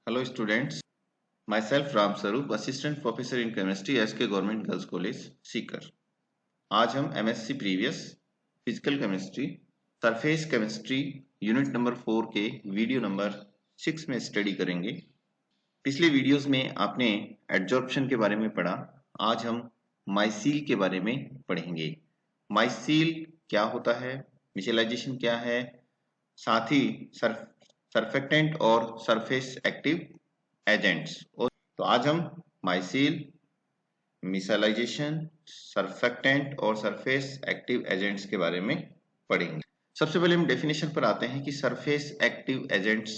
Hello students, myself Ram Sarup, Assistant Professor in Chemistry SK Government Girls College, Sikar. आज हम MSc previous physical chemistry surface chemistry unit number 4 के video number 6 में study करेंगे। पिछले videos में आपने adsorption के बारे में पढ़ा, आज हम माइसील के बारे में पढ़ेंगे। माइसील क्या होता है, मिचेलाइजेशन क्या है, साथ ही सरफेक्टेंट और सरफेस एक्टिव एजेंट्स। तो आज हम माइसील, मिसाइलाइजेशन, सरफेक्टेंट और सरफेस एक्टिव एजेंट्स के बारे में पढ़ेंगे। सबसे पहले हम डेफिनेशन पर आते हैं कि सरफेस एक्टिव एजेंट्स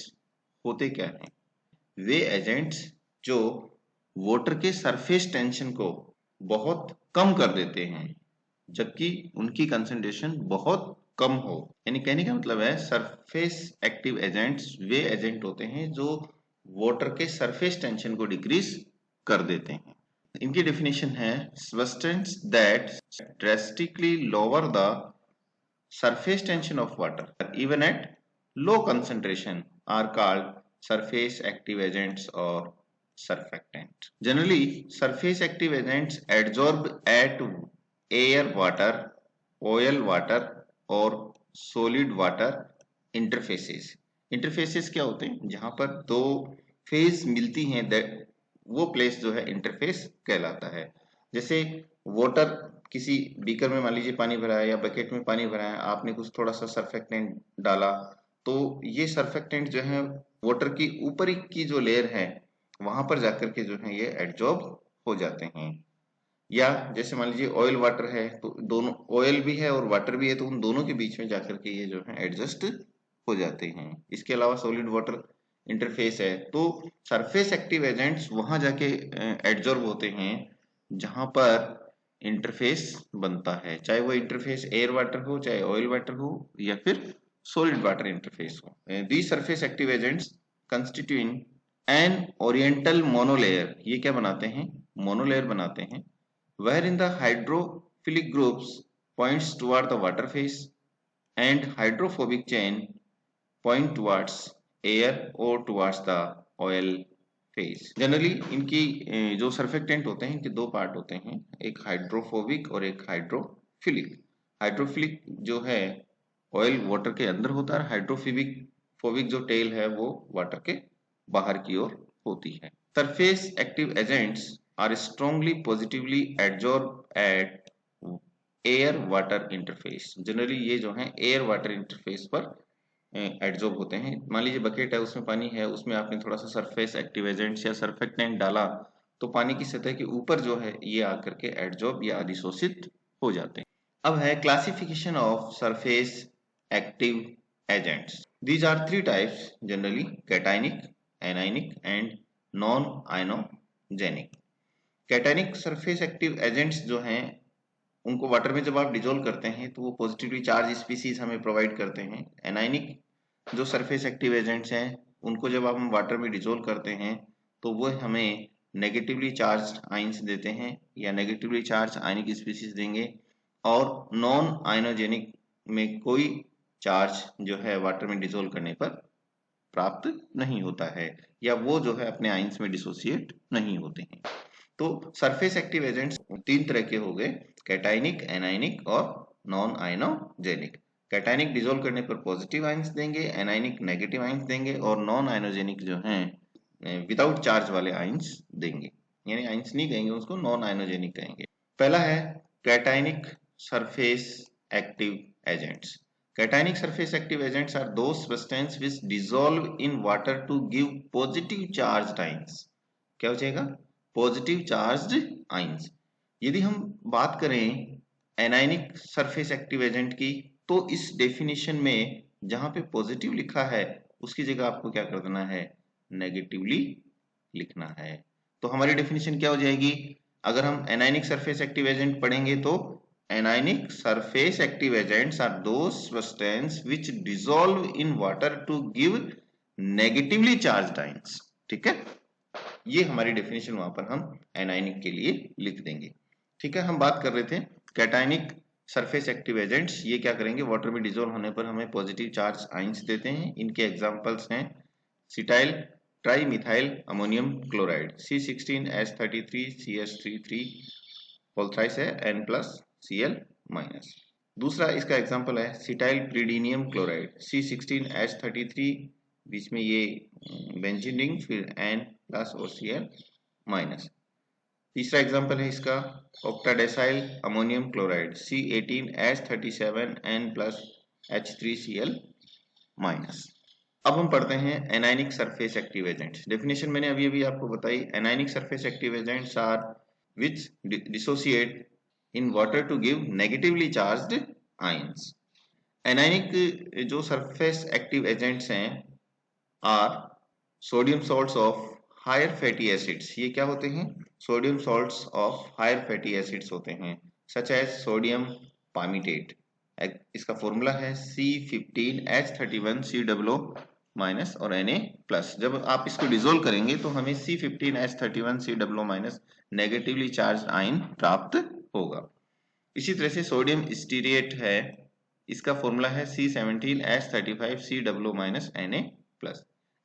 होते क्या हैं। वे एजेंट्स जो वाटर के सरफेस टेंशन को बहुत कम कर देते हैं जबकि उनकी कंसंट्रेशन बहुत कम हो। यानी कहने का मतलब है सरफेस एक्टिव एजेंट्स वे एजेंट होते हैं जो वाटर के सरफेस टेंशन को डिक्रीज कर देते हैं। इनकी डेफिनेशन है substance that drastically lower the surface tension of water even at low concentration are called surface active agents or surfactant. Generally, surface active agents adsorb at air, water, oil, water or solid water interfaces. Interfaces क्या होते हैं? जहां पर दो phase मिलती हैं, वो place जो है इंटरफेस कहलाता है। जैसे वाटर किसी बीकर में मान लीजिए पानी भरा है या बकेट में पानी भरा है, आपने कुछ थोड़ा सा सरफेक्टेंट डाला तो ये सरफेक्टेंट जो है वाटर की ऊपरी की जो लेयर है वहां पर जाकर के जो है ये एडजॉर्ब हो जाते हैं। या जैसे मान लीजिए ऑयल वाटर है तो दोनों ऑयल भी है और वाटर भी है तो उन दोनों के बीच में जाकर के ये जो है एडजस्ट हो जाते हैं। इसके अलावा सॉलिड वाटर इंटरफेस है तो सरफेस एक्टिव एजेंट्स वहां जाके एडजॉर्ब होते हैं जहां पर इंटरफेस बनता है, चाहे वो इंटरफेस एयर वाटर हो, चाहे ऑयल वाटर हो या फिर सॉलिड वाटर इंटरफेस हो। The surface active agents constituting an oriental monolayer, ये क्या बनाते हैं? मोनोलेयर बनाते हैं। Wherein the hydrophilic groups points toward the water phase and hydrophobic chain point towards air or towards the oil phase. Generally इनकी जो surfactant होते हैं इनके दो पार्ट होते हैं, एक हाइड्रोफोबिक और एक हाइड्रोफिलिक। हाइड्रोफिलिक जो है ऑयल वाटर के अंदर होता है, हाइड्रोफोबिक फोबिक जो टेल है वो वाटर के बाहर की ओर होती है। Surface active agents are strongly positively adsorbed at air water interface. Generally ये जो है एयर वाटर इंटरफेस पर एडजॉर्ब होते हैं। मान लीजिए बकेट है, उसमें पानी है, उसमें आपने थोड़ा सा सरफेस एक्टिव एजेंट्स या सरफेक्टेंट डाला तो पानी की सतह के ऊपर जो है ये आकर के एडजॉर्ब या अधिशोषित हो जाते हैं। अब है classification of surface active agents. These are three types generally, cationic, anionic and non ionogenic. Cationic surface active agents जो हैं उनको वाटर में जब आप डिजोल्व करते हैं तो वो पॉजिटिवली चार्ज स्पीसीज हमें प्रोवाइड करते हैं। एनाइनिक जो सरफेस एक्टिव एजेंट्स हैं उनको जब हम वाटर में डिजोल्व करते हैं तो वो हमें नेगेटिवली चार्ज आयंस देते हैं या नेगेटिवली चार्ज आयनिक स्पीसीज देंगे। और नॉन आयनोजेनिक में कोई चार्ज जो है वाटर में डिजोल्व करने पर प्राप्त नहीं होता है या वो जो है अपने आयंस में डिसोसिएट नहीं होते हैं। तो सरफेस एक्टिव एजेंट्स तीन तरह के हो गए, कैटाइनिक, एनाइनिक और नॉन आयनोजेनिक। कैटाइनिक डिसॉल्व करने पर पॉजिटिव आयंस देंगे, एनाइनिक नेगेटिव आयंस देंगे और नॉन आयनोजेनिक जो हैं विदाउट चार्ज वाले आयंस देंगे। यानी आयंस नहीं कहेंगे उसको, नॉन आयनोजेनिक कहेंगे। पहला है cationic surface active agents. Cationic surface active agents are those substances which dissolve in water to give positive charged ions. क्या हो जाएगा? Positive charged ions. यदि हम बात करें एनायनिक सरफेस एक्टिव एजेंट की तो इस डेफिनेशन में जहां पे पॉजिटिव लिखा है उसकी जगह आपको क्या कर देना है? नेगेटिवली लिखना है। तो हमारी डेफिनेशन क्या हो जाएगी? अगर हम एनायनिक सरफेस एक्टिव एजेंट पढ़ेंगे तो anionic surface active agents are those substance which dissolve in water to give negatively charged ions. ठीक है, ये हमारी डेफिनेशन वहां पर हम एनायनिक के लिए लिख देंगे। ठीक है, हम बात कर रहे थे कैटायनिक सरफेस एक्टिव एजेंट्स, ये क्या करेंगे? वाटर में डिसॉल्व होने पर हमें पॉजिटिव चार्ज आयंस देते हैं। इनके एग्जांपल्स हैं cetyl trimethyl ammonium chloride C16H33CH33 whole thrice है N+Cl माइनस। दूसरा इसका एग्जांपल है सिटाइल प्रीडीनियम क्लोराइड C16H33, बीच में ये बेंजीन रिंग, फिर N+ और Cl माइनस। तीसरा एग्जांपल है इसका ऑक्टाडेसाइल अमोनियम क्लोराइड C18H37N+H3Cl माइनस। अब हम पढ़ते हैं anionic surface active agents. Definition मैंने अभी अभी आपको बताई। Anionic surface active agents are which dissociate in water to give negatively charged ions. Anionic जो सरफेस एक्टिव एजेंट्स हैं are sodium salts of higher fatty acids. ये क्या होते हैं? Sodium salts of higher fatty acids होते हैं, such as sodium palmitate. इसका formula है C15H31COO माइनस और Na+। जब आप इसको डिसोल्व करेंगे तो हमें C15H31COO minus negatively charge ion प्राप्त होगा। इसी तरह से सोडियम स्टीरेट है, इसका फॉर्मूला है C17H35COO minus Na+।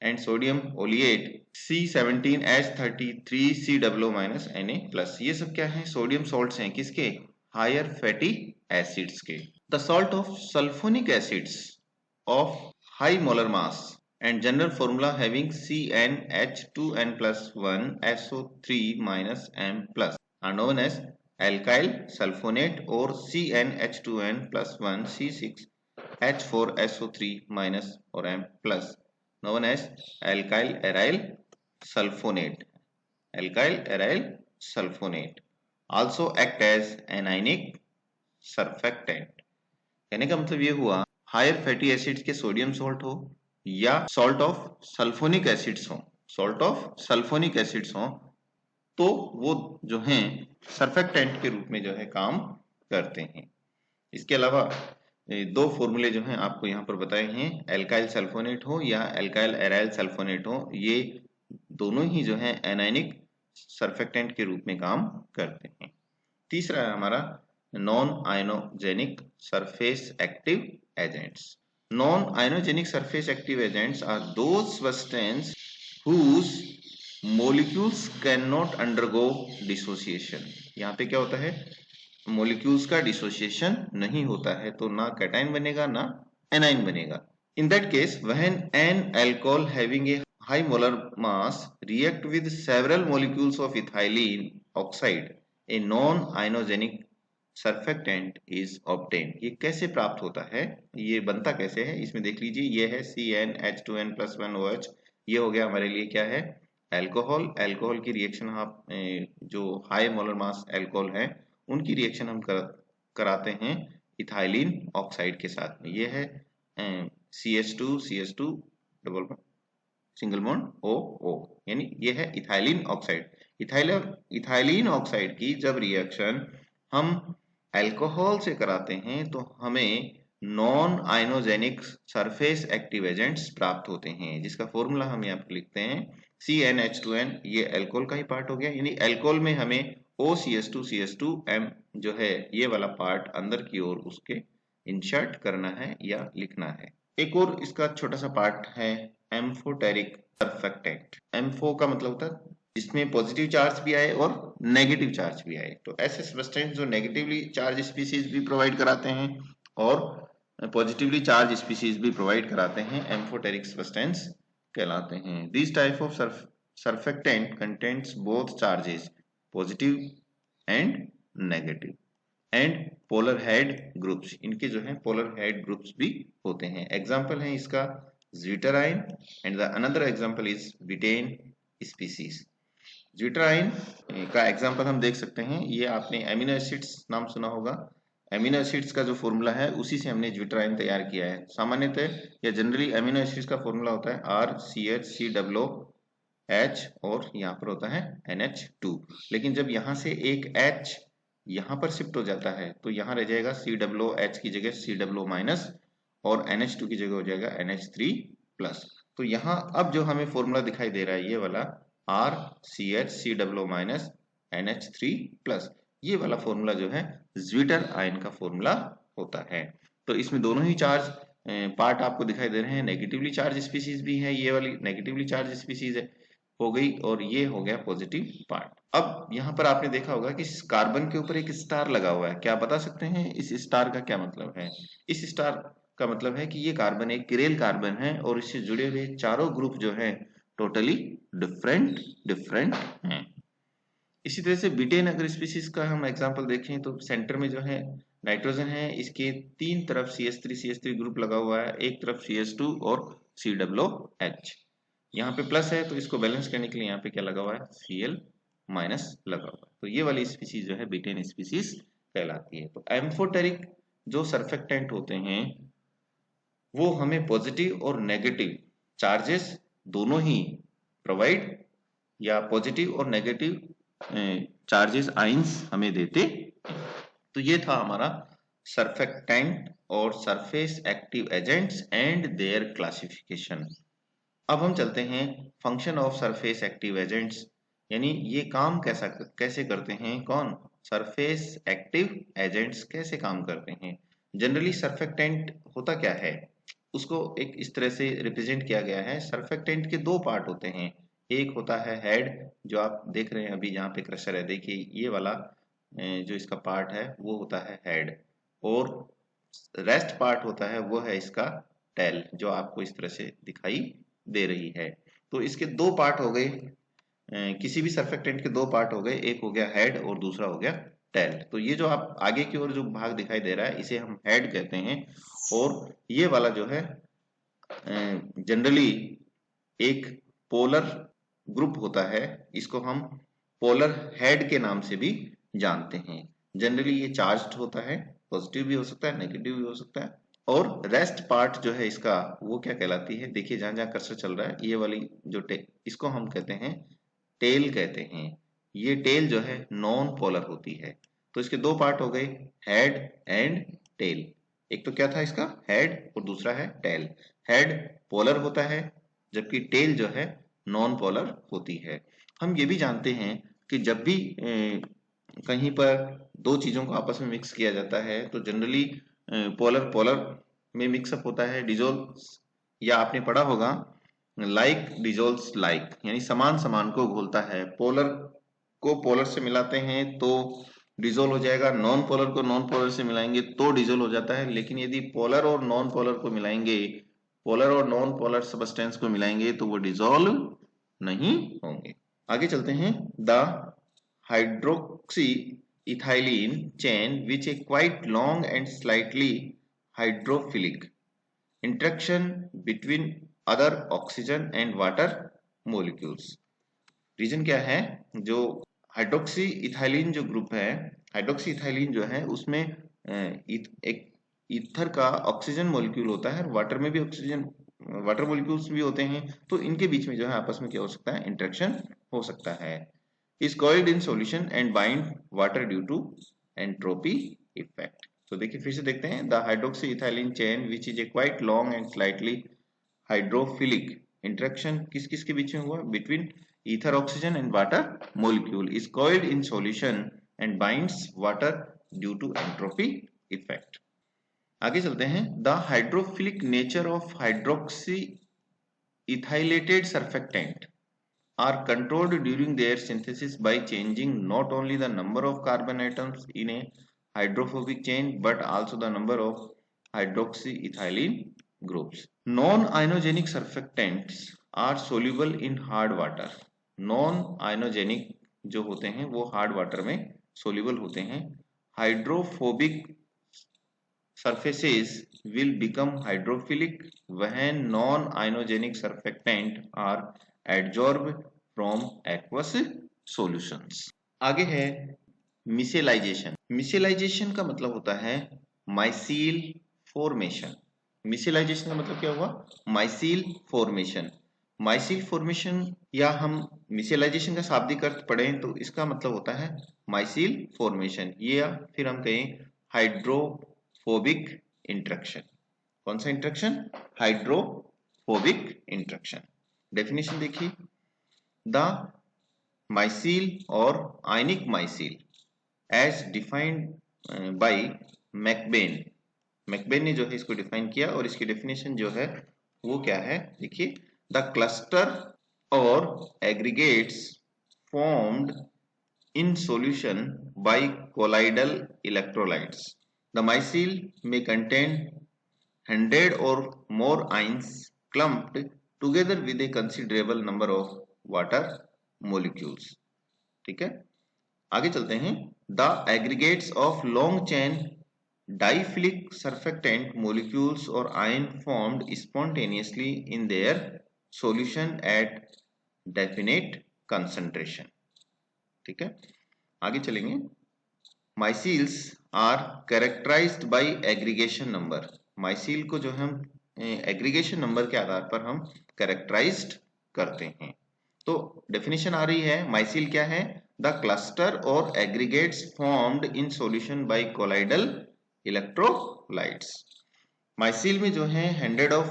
And sodium oleate C17H33COO minus Na+। ये सब क्या है? सोडियम सॉल्ट्स हैं, किसके? हायर फैटी एसिड्स के। The salt of sulphonic acids of high molar mass and general formula having CnH2n+1SO3 minus M plus are known as alkyl sulfonate or CnH2n+1 C6H4SO3 minus or M plus known as alkyl aryl sulfonate. Alkyl aryl sulfonate also act as anionic surfactant। कहने का मतलब ये हुआ higher fatty acids के sodium salt हो या salt of sulphonic acids हो, salt of sulphonic acids हो, तो वो जो हैं सरफेक्टेंट के रूप में जो है काम करते हैं। इसके अलावा दो फॉर्मूले जो हैं आपको यहाँ पर बताए हैं, एल्काइल सल्फोनेट हो या एल्काइल एराइल सल्फोनेट हो, ये दोनों ही जो है एनायनिक सरफेक्टेंट के रूप में काम करते हैं। तीसरा है हमारा non ionogenic surface active agents। Non-ionogenic surface active agents are those substances whose molecules cannot undergo dissociation। यहाँ पे क्या होता है? molecules का dissociation नहीं होता है, तो ना कैटाइन बनेगा ना एनाइन बनेगा। In that case, when an alcohol having a high molar mass react with several molecules of ethylene oxide, a non-ionogenic surfactant is obtain. ये कैसे प्राप्त होता है, ये बनता कैसे है, इसमें देख लीजिए। ये है CnH2n+1OH, ये हो गया हमारे लिए क्या है? अल्कोहल। अल्कोहल की रिएक्शन आप जो हाई मोलर मास अल्कोहल है उनकी रिएक्शन हम कराते हैं इथाइलिन ऑक्साइड के साथ में। ये है CH2 double single bond OO, यानी ये है इथाइलिन ऑक्साइड। इथाइलिन ऑक्साइड की जब रिएक्शन हम अल्कोहल से कराते हैं तो हमें non ionogenic surface active agents प्राप्त होते हैं, जिसका फॉर्मूला हम यहाँ पर लिखते हैं CnH2n। ये अल्कोहल का ही पार्ट हो गया, यानी अल्कोहल में हमें OCH2CH2M जो है ये वाला पार्ट अंदर की ओर उसके इंसर्ट करना है या लिखना है। एक और इसका छोटा सा पार्ट है एम्फोटेरिक सरफेक्टेंट। एम्फो का मतलब होता है इसमें पॉजिटिव चार्ज भी आए और नेगेटिव चार्ज भी आए, तो ऐसे सब्सटेंस जो नेगेटिवली चार्ज स्पीसीज भी प्रोवाइड कराते हैं और पॉजिटिवली चार्ज स्पीसीज भी प्रोवाइड कराते हैं, एम्फोटेरिक सब्सटेंस कहलाते हैं। This type of surfactant contains both charges positive and negative and polar head groups. इनके जो है पोलर हेड ग्रुप्स भी होते हैं। एग्जाम्पल है इसका zwitterion and the another example is betaine species. Zwitterion का एग्जांपल हम देख सकते हैं, ये आपने एमिनो एसिड्स नाम सुना होगा। एमिनो एसिड्स का जो फॉर्मूला है उसी से हमने ज्विटराइन तैयार किया है। सामान्यतः या जनरली एमिनो एसिड्स का फॉर्मूला होता है RCH और यहाँ पर होता है NH2, लेकिन जब यहाँ से एक H यहाँ पर शिफ्ट हो जाता है तो यहाँ रह जाएगा COOH की जगह COO- और NH2 की जगह हो जाएगा NH3+। तो यहाँ अब जो हमें फॉर्मूला दिखाई दे रहा है ये वाला RCH NH3+, ये वाला फॉर्मूला जो है ज्विटर आयन का फॉर्मूला होता है। तो इसमें दोनों ही चार्ज पार्ट आपको दिखाई दे रहे हैं, नेगेटिवली चार्ज स्पीसीज भी है, ये वाली नेगेटिवली चार्ज स्पीसीज है हो गई, और ये हो गया पॉजिटिव पार्ट। अब यहाँ पर आपने देखा होगा कि कार्बन के ऊपर एक स्टार लगा हुआ है। क्या बता सकते हैं इस स्टार का क्या मतलब है? इस स्टार का मतलब है कि ये कार्बन एक किरेल कार्बन है और इससे जुड़े हुए चारों ग्रुप जो है टोटली डिफरेंट डिफरेंट हैं। इसी तरह से बीटेन अगर स्पीसीज का हम एग्जांपल देखें तो सेंटर में जो है नाइट्रोजन है, इसके तीन तरफ CH3 ग्रुप लगा हुआ है, एक तरफ CH2 और COOH। यहाँ पे प्लस है तो इसको बैलेंस करने के लिए यहाँ पे क्या लगा हुआ है, Cl माइनस लगा हुआ है। तो ये वाली स्पीसीज जो है बीटेन स्पीसीज कहलाती है। तो एम्फोटेरिक जो सर्फेक्टेंट होते हैं वो हमें पॉजिटिव और नेगेटिव चार्जेस दोनों ही प्रोवाइड, या पॉजिटिव और नेगेटिव चार्जेस आइंस हमें देते। तो ये था हमारा सर्फेक्टेंट और surface active agents and there classification. अब हम चलते हैं function of surface active agents, यानी ये काम कैसे करते हैं, कौन, सरफेस एक्टिव एजेंट्स कैसे काम करते हैं। जनरली सर्फेक्टेंट होता क्या है, उसको एक इस तरह से रिप्रेजेंट किया गया है। सर्फेक्टेंट के दो पार्ट होते हैं, एक होता है हेड, जो आप देख रहे हैं अभी जहाँ पे क्रशर है, देखिए ये वाला जो इसका पार्ट है वो होता है हेड, और रेस्ट पार्ट होता है वो है इसका टेल, जो आपको इस तरह से दिखाई दे रही है। तो इसके दो पार्ट हो गए, किसी भी सर्फेक्टेंट के दो पार्ट हो गए, एक हो गया हेड और दूसरा हो गया टेल। तो ये जो आप आगे की ओर जो भाग दिखाई दे रहा है इसे हम हेड कहते हैं, और ये वाला जो है जनरली एक पोलर ग्रुप होता है, इसको हम पोलर हेड के नाम से भी जानते हैं। जनरली ये चार्ज्ड होता है, पॉजिटिव भी हो सकता है, नेगेटिव भी हो सकता है। और रेस्ट पार्ट जो है इसका वो क्या कहलाती है, देखिए जहां जहां कर्सर चल रहा है, ये वाली जो इसको हम कहते हैं टेल कहते हैं। ये टेल जो है नॉन पोलर होती है। तो इसके दो पार्ट हो गए, हेड एंड टेल। एक तो क्या था इसका हेड और दूसरा है टेल। हेड पोलर होता है जबकि टेल जो है नॉन पोलर होती है। हम ये भी जानते हैं कि जब भी कहीं पर दो चीजों को आपस में मिक्स किया जाता है तो जनरली पोलर पोलर में मिक्सअप होता है, डिजोल्व, या आपने पढ़ा होगा लाइक डिजोल्व्स लाइक, यानी समान समान को घोलता है। पोलर को पोलर से मिलाते हैं तो डिजोल्व हो जाएगा, नॉन पोलर को नॉन पोलर से मिलाएंगे तो डिजोल्व हो जाता है। लेकिन यदि पोलर और नॉन पोलर को मिलाएंगे, पोलर और नॉन पोलर सब्सटेंस को मिलाएंगे तो वो डिजोल्व नहीं होंगे। आगे चलते हैं, the hydroxy ethylene chain which a quite long and slightly hydrophilic interaction between other oxygen and water molecules। Reason क्या है, जो हाइड्रोक्सी इथाइलिन जो ग्रुप है, हाइड्रोक्सी इथाइलिन जो है उसमें एक ईथर का ऑक्सीजन मॉलिक्यूल होता है, वाटर में भी ऑक्सीजन वाटर मॉलिक्यूल्स भी होते हैं। तो इनके बीच में जो है आपस में क्या हो सकता है, इंटरेक्शन हो सकता है। Is coiled in solution and bind water due to entropy effect. तो देखिए फिर से देखते हैं, the hydroxy ethylene chain which is a quite long and slightly hydrophilic interaction किस किस के बीच में हुआ, between ether oxygen and water molecule is coiled in solution and binds water due to entropy effect। आगे चलते हैं, the hydrophilic nature of hydroxy ethylated surfactant are controlled during their synthesis by changing not only the number of carbon atoms in a hydrophobic chain but also the number of hydroxyethylene groups। Non-ionogenic surfactants are soluble in hard water। Non ionogenic जो होते हैं वो hard water में soluble होते हैं। Hydrophobic surfaces will become hydrophilic when non-ionogenic surfactant are adsorbed from aqueous solutions। आगे है मिसेलाइजेशन। मिसेलाइजेशन का मतलब होता है माइसील फॉर्मेशन। मिसेलाइजेशन का मतलब क्या हुआ, माइसील फॉर्मेशन। माइसील फॉर्मेशन या हम मिसेलाइजेशन का शाब्दिक अर्थ पढ़ें तो इसका मतलब होता है माइसील फॉर्मेशन, या फिर हम कहें हाइड्रोफोबिक इंटरेक्शन। कौन सा इंटरेक्शन, हाइड्रोफोबिक इंटरेक्शन। डेफिनेशन देखिए, द माइसील और आयनिक माइसील as defined by McBain मैकबेन ने जो है इसको डिफाइन किया और इसकी डेफिनेशन जो है वो क्या है, देखिए, द क्लस्टर और aggregates formed in solution by colloidal electrolytes. The micelle may contain 100 or more ions clumped together with a considerable number of water molecules. ठीक है, आगे चलते हैं. The aggregates of long chain diphilic surfactant molecules or ion formed spontaneously in their solution at definite concentration. ठीक है, आगे चलेंगे. Micelles are characterised by aggregation number. Micelle को जो हम एग्रीगेशन नंबर के आधार पर हम कैरेक्टराइज्ड करते हैं. तो डेफिनेशन आ रही है, माइसील क्या है, द क्लस्टर और aggregates formed in solution by colloidal electrolytes. Micelle में जो है 100 ऑफ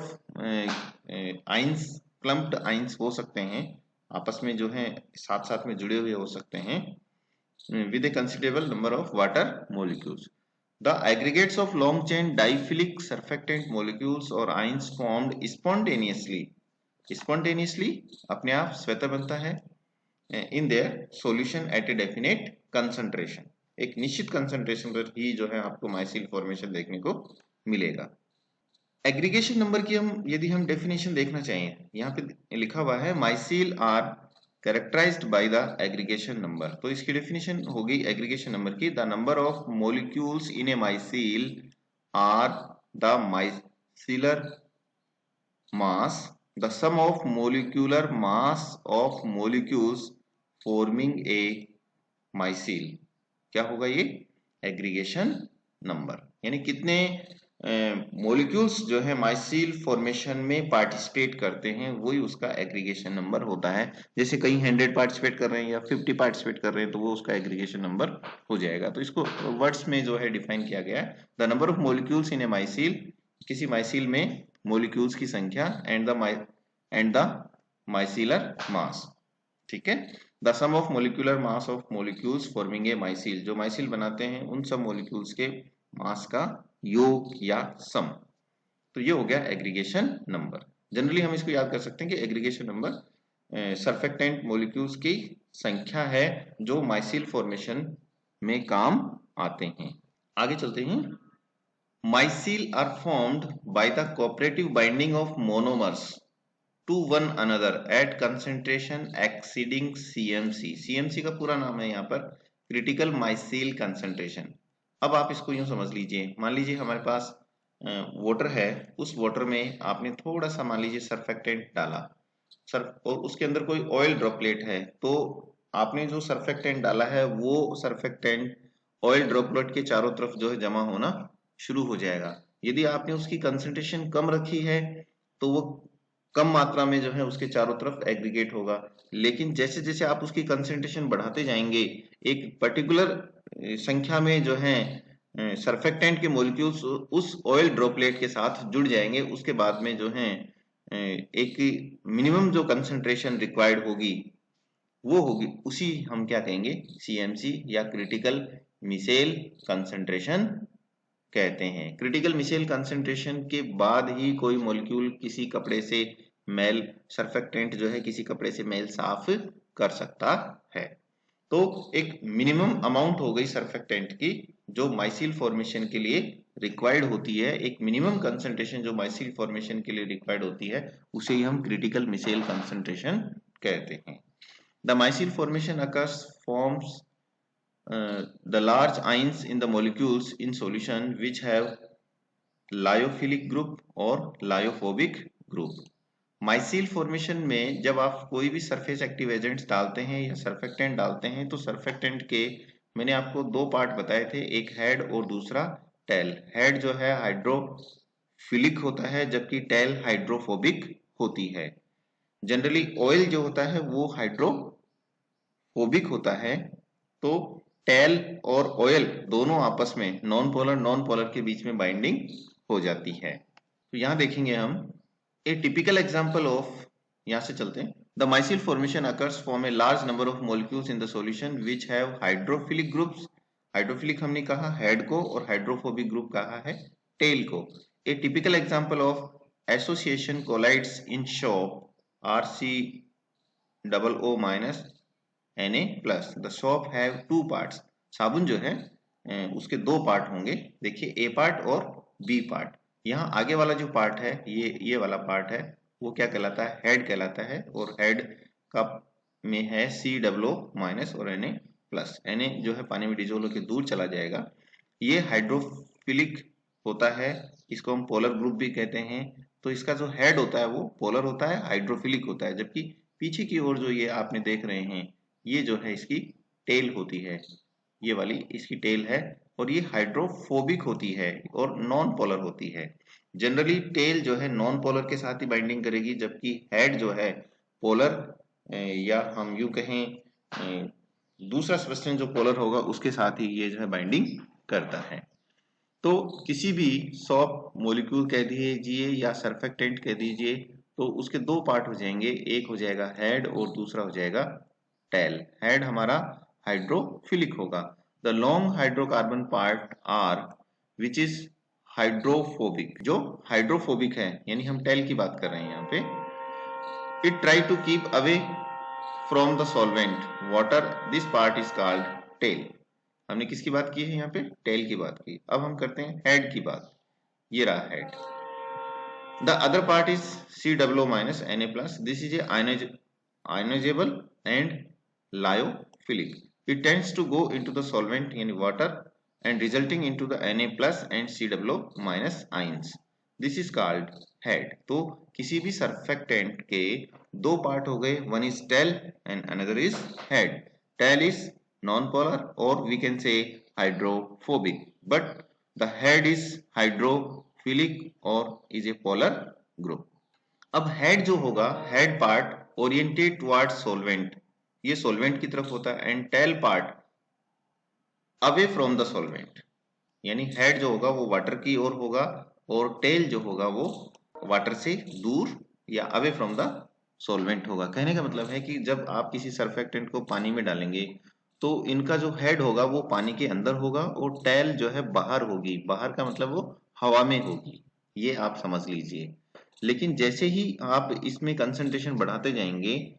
आइंस, क्लम्प्ड आइंस हो सकते हैं, आपस में जो है साथ साथ में जुड़े हुए हो सकते हैं with a considerable number of water molecules. The aggregates of long chain diphilic surfactant molecules or ions formed spontaneously अपने आप स्वतः बनता है in their solution at a definite concentration. एक निश्चित कंसंट्रेशन पर ही जो है आपको माइसील फॉर्मेशन देखने को मिलेगा. एग्रीगेशन नंबर की यदि हम डेफिनेशन देखना चाहिए, यहाँ पे लिखा हुआ है micelle are characterised by the aggregation number. तो इसकी डेफिनेशन होगी एग्रीगेशन नंबर की, the number of molecules in a micelle or the micellar mass, the sum of molecular mass of molecules forming a micelle. क्या होगा ये, aggregation number, यानी कितने molecules जो है माइसील फॉर्मेशन में पार्टिसिपेट करते हैं वही उसका एग्रीगेशन नंबर होता है. जैसे कहीं 100 पार्टिसिपेट कर रहे हैं या 50 पार्टिसिपेट कर रहे हैं तो वो उसका एग्रीगेशन नंबर हो जाएगा. तो इसको वर्ड्स में जो है डिफाइन किया गया है, the number of molecules in a micelle, किसी माइसील में मॉलिक्यूल्स की संख्या, एंड द माइसीलर मास. ठीक है, the sum of molecular mass of molecules forming a micelle, जो माइसील बनाते हैं उन सब मॉलिक्यूल्स के मास का योग या सम. तो ये हो गया एग्रीगेशन नंबर. जनरली हम इसको याद कर सकते हैं कि एग्रीगेशन नंबर सरफेक्टेंट मॉलिक्यूल्स की संख्या है जो माइसील फॉर्मेशन में काम आते हैं. आगे चलते हैं. Micelle are formed by the cooperative binding of monomers to one another at concentration exceeding CMC. CMC का पूरा नाम है यहाँ पर क्रिटिकल माइसील कंसेंट्रेशन. अब आप इसको यूं समझ लीजिए, मान लीजिए हमारे पास वाटर है, उस वाटर में आपने थोड़ा सा मान लीजिए सरफेक्टेंट डाला और उसके अंदर कोई ऑयल ड्रॉपलेट है, तो आपने जो सरफेक्टेंट डाला है वो सरफेक्टेंट ऑयल ड्रॉपलेट के चारों तरफ जो है जमा होना शुरू हो जाएगा. यदि आपने उसकी कंसेंट्रेशन कम रखी है तो वो कम मात्रा में जो है उसके चारों तरफ एग्रीगेट होगा. लेकिन जैसे जैसे आप उसकी कंसेंट्रेशन बढ़ाते जाएंगे, एक पर्टिकुलर संख्या में जो है सरफेक्टेंट के मॉलिक्यूल्स उस ऑयल ड्रॉपलेट के साथ जुड़ जाएंगे. उसके बाद में जो है एक मिनिमम जो कंसेंट्रेशन रिक्वायर्ड होगी वो होगी, उसी हम क्या कहेंगे, CMC या क्रिटिकल मिसेल कंसेंट्रेशन कहते हैं. क्रिटिकल मिसेल कंसेंट्रेशन के बाद ही कोई मॉलिक्यूल किसी कपड़े से मैल, सरफेक्टेंट जो है किसी कपड़े से मैल साफ कर सकता है. तो एक मिनिमम अमाउंट हो गई सरफेक्टेंट की जो माइसील फॉर्मेशन के लिए रिक्वायर्ड होती है. एक मिनिमम कंसेंट्रेशन जो माइसील फॉर्मेशन के लिए रिक्वायर्ड होती है उसे ही हम क्रिटिकल मिसेल कंसेंट्रेशन कहते हैं. The micelle formation occurs forms the large ions in the molecules in solution which have lyophilic group or lyophobic group. Micelle formation में जब आप कोई भी सरफेस एक्टिव एजेंट्स डालते हैं या सरफेक्टेंट डालते हैं तो सरफेक्टेंट के मैंने आपको दो पार्ट बताए थे, एक हेड और दूसरा टेल. हेड जो है हाइड्रोफिलिक होता है जबकि टेल हाइड्रोफोबिक होती है. जनरली ऑयल जो होता है वो हाइड्रोफोबिक होता है, तो टेल और ऑयल दोनों आपस में नॉन पोलर के बीच में बाइंडिंग हो जाती है. तो यहां देखेंगे हम ए टिपिकल एग्जांपल ऑफ, यहां से चलते हैं. The micelle formation occurs form a large number of molecules in the solution which have hydrophilic groups. Hydrophilic हमने कहा हेड को और हाइड्रोफोबिक ग्रुप कहा है टेल को। A typical example of association colloids in soap RCOO minus Na+। The soap have two parts. साबुन जो है उसके दो पार्ट होंगे। देखिए ए पार्ट और बी पार्ट। यहाँ आगे वाला जो पार्ट है ये वाला पार्ट है, वो क्या कहलाता है? हेड कहलाता है। और हेड का में है COO- और Na+। Na जो है पानी में डिजोल्व होकर दूर चला जाएगा। ये हाइड्रोफिलिक होता है, इसको हम पोलर ग्रुप भी कहते हैं। तो इसका जो हेड होता है वो पोलर होता है, हाइड्रोफिलिक होता है। जबकि पीछे की ओर जो ये आपने देख रहे हैं, ये जो है इसकी टेल होती है, ये वाली इसकी टेल है। और ये हाइड्रोफोबिक होती है और नॉन पोलर होती है। जनरली टेल जो है नॉन पोलर के साथ ही बाइंडिंग करेगी, जबकि हेड जो है पोलर या हम यूं कहें दूसरा सब्सटेंस जो पोलर होगा उसके साथ ही ये जो है बाइंडिंग करता है। तो किसी भी सॉप मॉलिक्यूल कह दीजिए या सरफेक्टेंट कह दीजिए, तो उसके दो पार्ट हो जाएंगे, एक हो जाएगा हेड और दूसरा हो जाएगा टेल। हेड हमारा हाइड्रोफिलिक होगा। The long hydrocarbon part are which is hydrophobic. जो हाइड्रोफोबिक है, यानी हम टेल की बात कर रहे हैं यहाँ पे। It try to keep away from the solvent water, this part is called tail. हमने किसकी बात की है यहाँ पे? टेल की बात की। अब हम करते हैं हेड की बात। ये रहा head. The other part is COO- Na+। This is a ionizable and lyophilic. It tends to go into the solvent यानी water and resulting into the Na+ and COO- ions. This is called head. तो किसी भी surfactant के दो part हो गए, one is tail and another is head. Tail is non-polar or we can say hydrophobic, but the head is hydrophilic or is a polar group। अब head जो होगा, head part oriented toward solvent, ये solvent की तरफ होता है। And tail part away from the solvent, यानी head जो होगा वो वाटर की ओर होगा और टेल जो होगा वो वाटर से दूर या अवे फ्रॉम द सॉल्वेंट होगा। कहने का मतलब है कि जब आप किसी सरफेक्टेंट को पानी में डालेंगे तो इनका जो हेड होगा वो पानी के अंदर होगा और टेल जो है बाहर होगी। बाहर का मतलब वो हवा में होगी, ये आप समझ लीजिए। लेकिन जैसे ही आप इसमें कंसंट्रेशन बढ़ाते जाएंगे,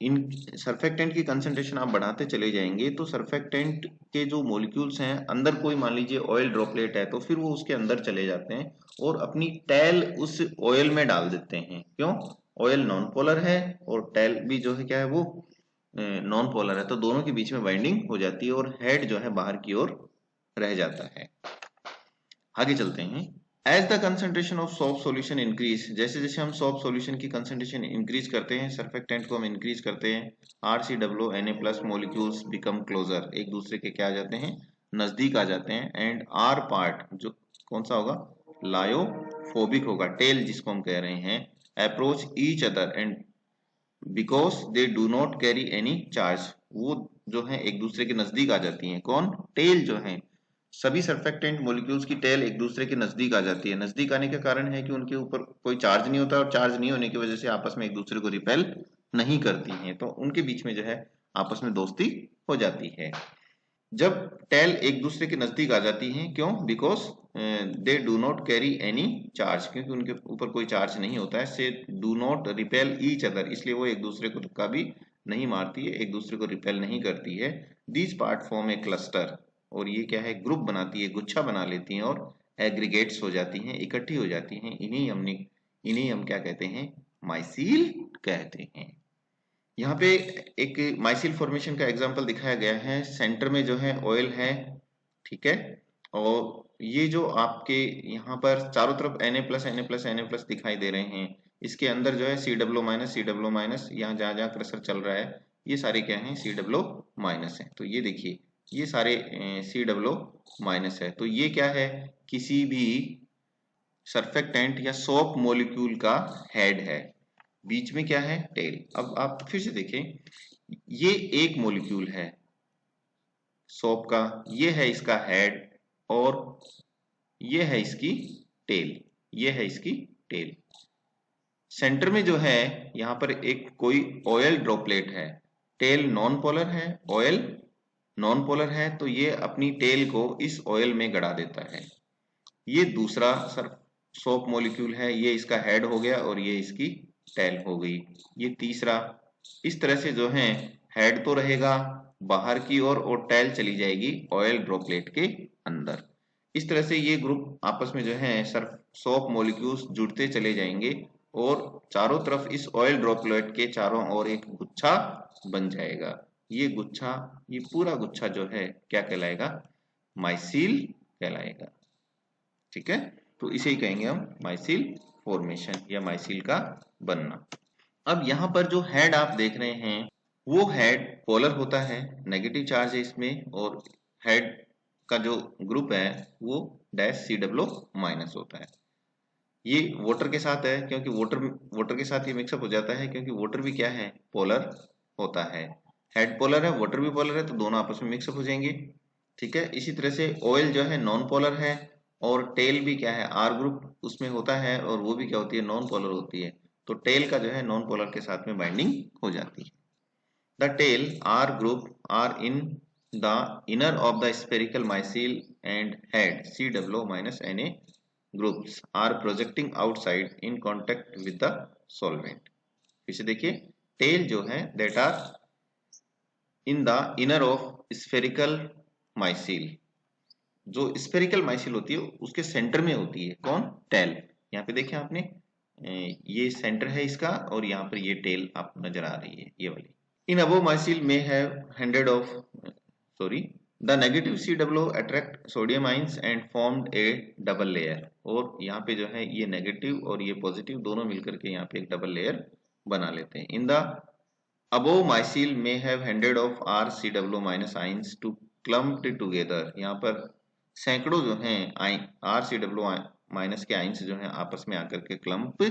इन सरफेक्टेंट की कंसंट्रेशन आप बढ़ाते चले जाएंगे, तो सरफेक्टेंट के जो मॉलिक्यूल्स हैं अंदर, कोई मान लीजिए ऑयल ड्रॉपलेट है, तो फिर वो उसके अंदर चले जाते हैं और अपनी टेल उस ऑयल में डाल देते हैं। क्यों? ऑयल नॉन पोलर है और टेल भी जो है क्या है, वो नॉन पोलर है। तो दोनों के बीच में बाइंडिंग हो जाती है और हेड जो है बाहर की ओर रह जाता है। आगे चलते हैं। As the concentration of soap solution increase, जैसे जैसे हम सोप सॉल्यूशन की कंसंट्रेशन इंक्रीज करते हैं, सरफेक्टेंट को हम इंक्रीज करते हैं, RCOO Na+ molecules become closer, एक दूसरे के क्या आ जाते हैं? नजदीक आ जाते हैं। एंड आर पार्ट जो कौन सा होगा? लायोफोबिक होगा, टेल जिसको हम कह रहे हैं। Approach each other and because they do not carry any charge, वो जो है एक दूसरे के नजदीक आ जाती हैं। कौन? टेल जो है, सभी सरफेक्टेंट मॉलिक्यूल्स की टेल एक दूसरे के नजदीक आ जाती है। नजदीक आने का कारण है कि उनके ऊपर कोई चार्ज नहीं होता और चार्ज नहीं होने की वजह से आपस में एक दूसरे को रिपेल नहीं करती हैं, तो उनके बीच में जो है आपस में दोस्ती हो जाती है। जब टेल एक दूसरे के नजदीक आ जाती हैं, क्यों? Because they do not carry any charge, क्योंकि उनके ऊपर कोई चार्ज नहीं होता है। से do not repel each other, इसलिए वो एक दूसरे को धक्का भी नहीं मारती है, एक दूसरे को रिपेल नहीं करती है। These part form A cluster, और ये क्या है? ग्रुप बनाती है, गुच्छा बना लेती हैं और एग्रीगेट्स हो जाती हैं, इकट्ठी हो जाती हैं। इन्हीं हम क्या कहते हैं? माइसील कहते हैं। यहाँ पे एक माइसिल फॉर्मेशन का एग्जांपल दिखाया गया है। सेंटर में जो है ऑयल है, ठीक है, और ये जो आपके यहाँ पर चारों तरफ Na+, दिखाई दे रहे हैं, इसके अंदर जो है COO-, यहाँ जहाँ जहाँ क्रसर चल रहा है ये सारे क्या हैं? COO- है। तो ये देखिए, ये सारे COO- है। तो ये क्या है? किसी भी सरफेक्टेंट या सोप मॉलिक्यूल का हेड है, बीच में क्या है? टेल। अब आप फिर से देखें, ये एक मॉलिक्यूल है सोप का, ये है इसका हेड और ये है इसकी टेल, ये है इसकी टेल। सेंटर में जो है यहाँ पर एक कोई ऑयल ड्रॉपलेट है, टेल नॉन पोलर है, ऑयल नॉन पोलर है, तो ये अपनी टेल को इस ऑयल में गड़ा देता है। ये दूसरा सोप मॉलिक्यूल है, ये इसका हेड हो गया और ये इसकी टेल हो गई। ये तीसरा, इस तरह से जो है हेड तो रहेगा बाहर की ओर और टेल चली जाएगी ऑयल ड्रॉपलेट के अंदर। इस तरह से ये ग्रुप आपस में जो है सोप मॉलिक्यूल्स जुड़ते चले जाएंगे और चारों तरफ इस ऑयल ड्रॉपलेट के चारों ओर एक गुच्छा बन जाएगा। ये गुच्छा, ये पूरा गुच्छा जो है क्या कहलाएगा? माइसील कहलाएगा। ठीक है, तो इसे ही कहेंगे हम माइसील फॉर्मेशन या माइसील का बनना। अब यहाँ पर जो हेड आप देख रहे हैं वो हेड पोलर होता है, नेगेटिव चार्ज है इसमें, और हेड का जो ग्रुप है वो डैश COO माइनस होता है। ये वाटर के साथ है क्योंकि वाटर के साथ ये मिक्सअप हो जाता है, क्योंकि वाटर भी क्या है? पोलर होता है। हेड पोलर है, वाटर भी पोलर है, तो दोनों आपस में मिक्सअप हो जाएंगे। ठीक है, इसी तरह से ऑयल जो है नॉन पोलर है और टेल भी क्या है? R ग्रुप उसमें होता है और वो भी क्या होती है? नॉन पोलर होती है। तो टेल का जो है नॉन पोलर के साथ में बाइंडिंग हो जाती है। The tail R group are in the inner of the spherical micelle and head COO minus Na groups are projecting outside in contact with the solvent। फिर से देखिए, टेल जो है that are in the inner of spherical micelle, जो spherical माइसिल होती है उसके centre में होती है कौन? टेल। यहाँ पे देखिए आपने, ये सेंटर है इसका और यहाँ पर ये टेल आपको नजर आ रही है, ये वाली। इन अबोव माइसिल में have hundred of the negative COO attract sodium ions and formed A double layer. और यहाँ पे जो है ये नेगेटिव और ये पॉजिटिव दोनों मिलकर के यहाँ पे एक डबल लेयर बना लेते हैं। इन द अबोव माइसिल में have hundred of R COO minus ions to clumped together. यहाँ पर सैकड़ों जो हैं R COO माइनस के आइंस जो हैं आपस में आकर के क्लम्प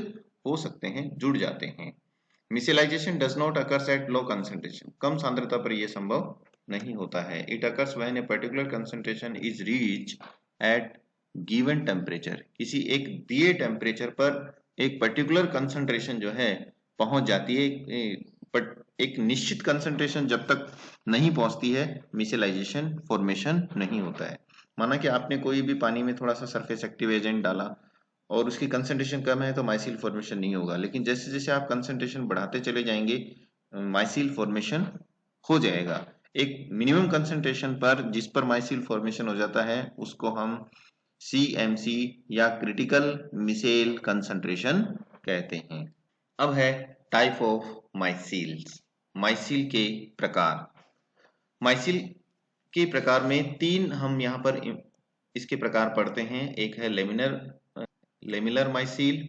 हो सकते हैं, जुड़ जाते हैं। Micellisation does not occurs at low concentration. कम सांद्रता पर यह संभव नहीं होता है। It occurs when a particular concentration is reach at given temperature. किसी एक दिए टेम्परेचर पर एक पर्टिकुलर कंसंट्रेशन जो है पहुंच जाती है, बट एक निश्चित कंसंट्रेशन जब तक नहीं पहुंचती है मिसेलाइजेशन फॉर्मेशन नहीं होता है। माना कि आपने कोई भी पानी में थोड़ा सा सरफेस एक्टिव एजेंट डाला और उसकी कंसंट्रेशन कम है तो माइसिल फॉर्मेशन नहीं होगा, लेकिन जैसे जैसे आप कंसंट्रेशन बढ़ाते चले जाएंगे माइसिल फॉर्मेशन हो जाएगा। एक मिनिमम कंसंट्रेशन पर जिस पर माइसिल फॉर्मेशन हो जाता है उसको हम CMC या क्रिटिकल मिसेल कंसंट्रेशन कहते हैं। अब है टाइप ऑफ माइसिल्स, माइसिल के प्रकार। माइसिल के प्रकार में तीन हम यहाँ पर इसके प्रकार पढ़ते हैं। एक है लेमिनर माइसिल,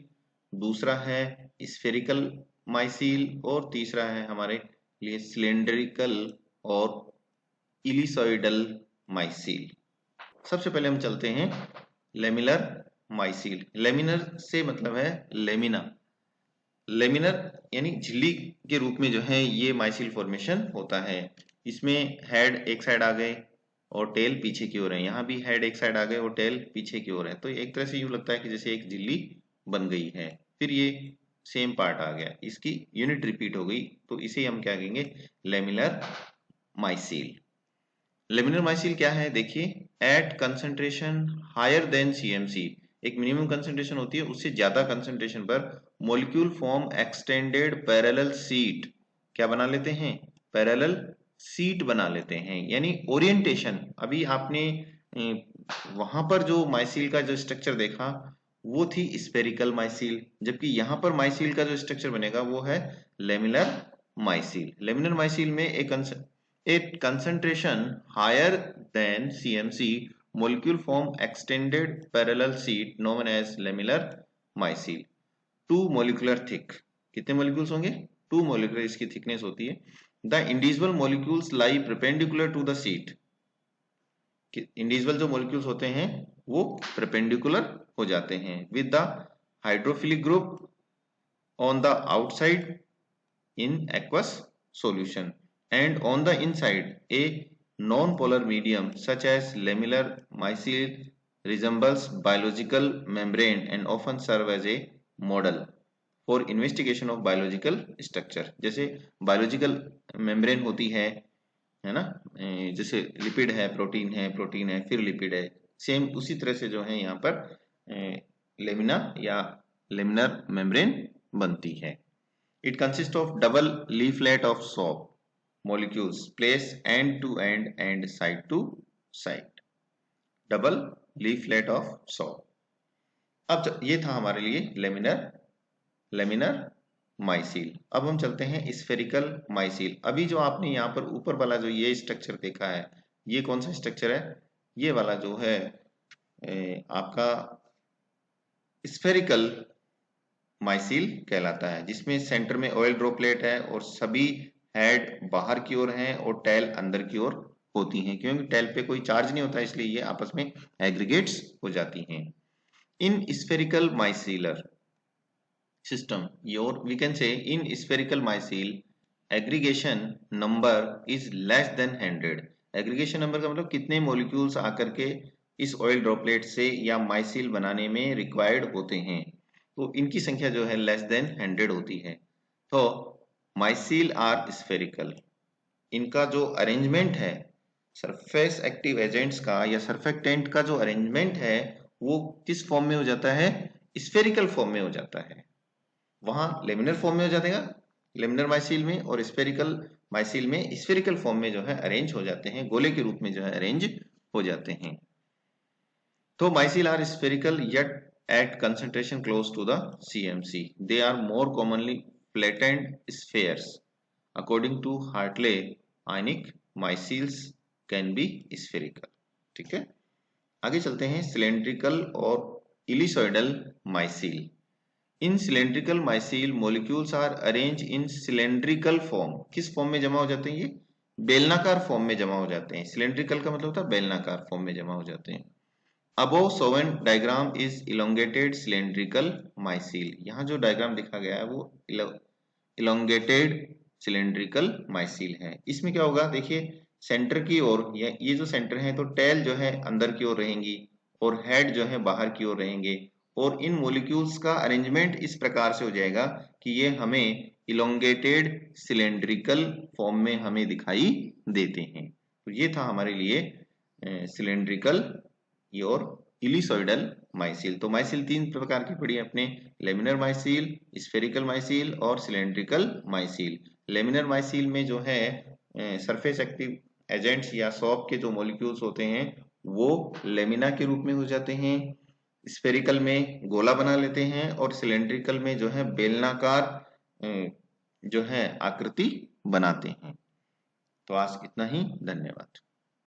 दूसरा है स्फेरिकल माइसिल और तीसरा है हमारे लिए सिलेंड्रिकल और इलिसॉइडल माइसिल। सबसे पहले हम चलते हैं लेमिनर माइसिल। लेमिनर से मतलब है लेमिना। लेमिनर यानी झिल्ली के रूप में जो है ये माइसिल फॉर्मेशन होता है। इसमें हेड एक साइड आ गए और टेल पीछे की ओर है, यहाँ भी हेड एक साइड आ गए और टेल पीछे की ओर है। तो एक तरह से यूं लगता है कि जैसे एक झिल्ली बन गई है, फिर ये सेम पार्ट आ गया, इसकी यूनिट रिपीट हो गई, तो इसे हम क्या कहेंगे? लेमिनर माइसिल। लेमिनर माइसिल क्या है? देखिए, at concentration higher than CMC, एक मिनिमम कंसंट्रेशन होती है, उससे ज्यादा कंसंट्रेशन पर molecule form extended parallel sheet. क्या बना लेते हैं? पैरेलल सीट बना लेते हैं। यानी ओरिएंटेशन, अभी आपने वहां पर जो माइसिल का जो स्ट्रक्चर देखा वो थी स्फेरिकल माइसिल, जबकि यहाँ पर माइसिल का जो स्ट्रक्चर बनेगा वो है लेमिनर माइसिल। लेमिनर माइसिल में एक concentration higher than CMC molecule form extended parallel sheet known as laminar micelle, 2 molecular thick। कितने मोलिक्यूल्स होंगे? 2 मोलिकुलर इसकी थिकनेस होती है। The individual molecules lie perpendicular to the sheet. Individual जो मोलिक्यूल्स होते हैं वो परपेंडिकुलर हो जाते हैं with the hydrophilic group on the outside in aqueous solution and on the inside a non-polar medium such as laminar micelle resembles biological membrane and often serve as a model for investigation of biological structure। जैसे biological membrane होती है ना, जैसे lipid है, protein है, फिर lipid है, same उसी तरह से जो है यहाँ पर लेमिना या लेमिनर मेम्ब्रेन बनती है। It consist of double leaflet of shop molecules placed end to end and side to side, double leaflet of shop. अब ये था हमारे लिए लेमिनर माइसील। अब हम चलते हैं स्फेरिकल माइसील। अभी जो आपने यहाँ पर ऊपर वाला जो ये स्ट्रक्चर देखा है, ये कौन सा स्ट्रक्चर है? ये वाला जो है आपका स्फेरिकल माइसील कहलाता है, जिसमें सेंटर में ऑयल ड्रॉपलेट है और सभी हेड बाहर की ओर हैं और टेल अंदर की ओर होती हैं, क्योंकि टेल पे कोई चार्ज नहीं होता, इसलिए ये आपस में एग्रीगेट्स हो जाती हैं। In spherical micellar system, your we can say in spherical micelle aggregation number is less than 100। Aggregation number का मतलब कितने मॉलिक्यूल्स आकर के इस ऑयल ड्रॉपलेट से या माइसील बनाने में रिक्वायर्ड होते हैं, तो इनकी संख्या जो है लेस देन 100 होती है। तो माइसील आर स्फेरिकल, इनका जो अरेंजमेंट है सरफेस एक्टिव एजेंट्स का या सर्फेक्टेंट का जो अरेंजमेंट है वो किस फॉर्म में हो जाता है? स्फेरिकल फॉर्म में हो जाता है। वहां लेमिनर फॉर्म में हो जाएगा लेमिनर माइसील में, और स्फेरिकल माइसील में स्फेरिकल फॉर्म में जो है अरेंज हो जाते हैं, गोले के रूप में जो है अरेंज हो जाते हैं। तो micelle are spherical yet at concentration close to the CMC. They are more commonly flattened spheres. According to Hartley, ionic micelles can be spherical. ठीक है, आगे चलते हैं सिलेंड्रिकल और ellipsoidal micelle. In cylindrical micelle molecules are arrange in cylindrical form. किस form में जमा हो जाते हैं? ये बेलनाकार फॉर्म में जमा हो जाते हैं। सिलेंड्रिकल का मतलब होता है बेलनाकार फॉर्म में जमा हो जाते हैं। Above shown diagram is elongated cylindrical mycel. यहाँ जो डायग्राम दिखा गया है वो elongated cylindrical mycel है। इसमें क्या होगा? देखिए सेंटर की ओर, ये जो सेंटर है तो टेल जो है अंदर की ओर रहेंगी और हेड जो है बाहर की ओर रहेंगे, और इन मोलिक्यूल्स का अरेंजमेंट इस प्रकार से हो जाएगा कि ये हमें elongated cylindrical फॉर्म में हमें दिखाई देते हैं। तो ये था हमारे लिए सिलेंड्रिकल और इलिसॉइडल माइसील। तो माइसील तीन प्रकार की पड़ी है अपने, लेमिनर माइसील, स्फेरिकल माइसील और सिलेंड्रिकल माइसील। लेमिनर माइसील में जो है सरफेस एक्टिव एजेंट्स या सॉप के जो मॉलिक्यूल्स होते हैं वो लेमिना के रूप में हो जाते हैं, स्फेरिकल में गोला बना लेते हैं, और सिलेंड्रिकल में जो है बेलनाकार जो है आकृति बनाते हैं। तो आज इतना ही, धन्यवाद।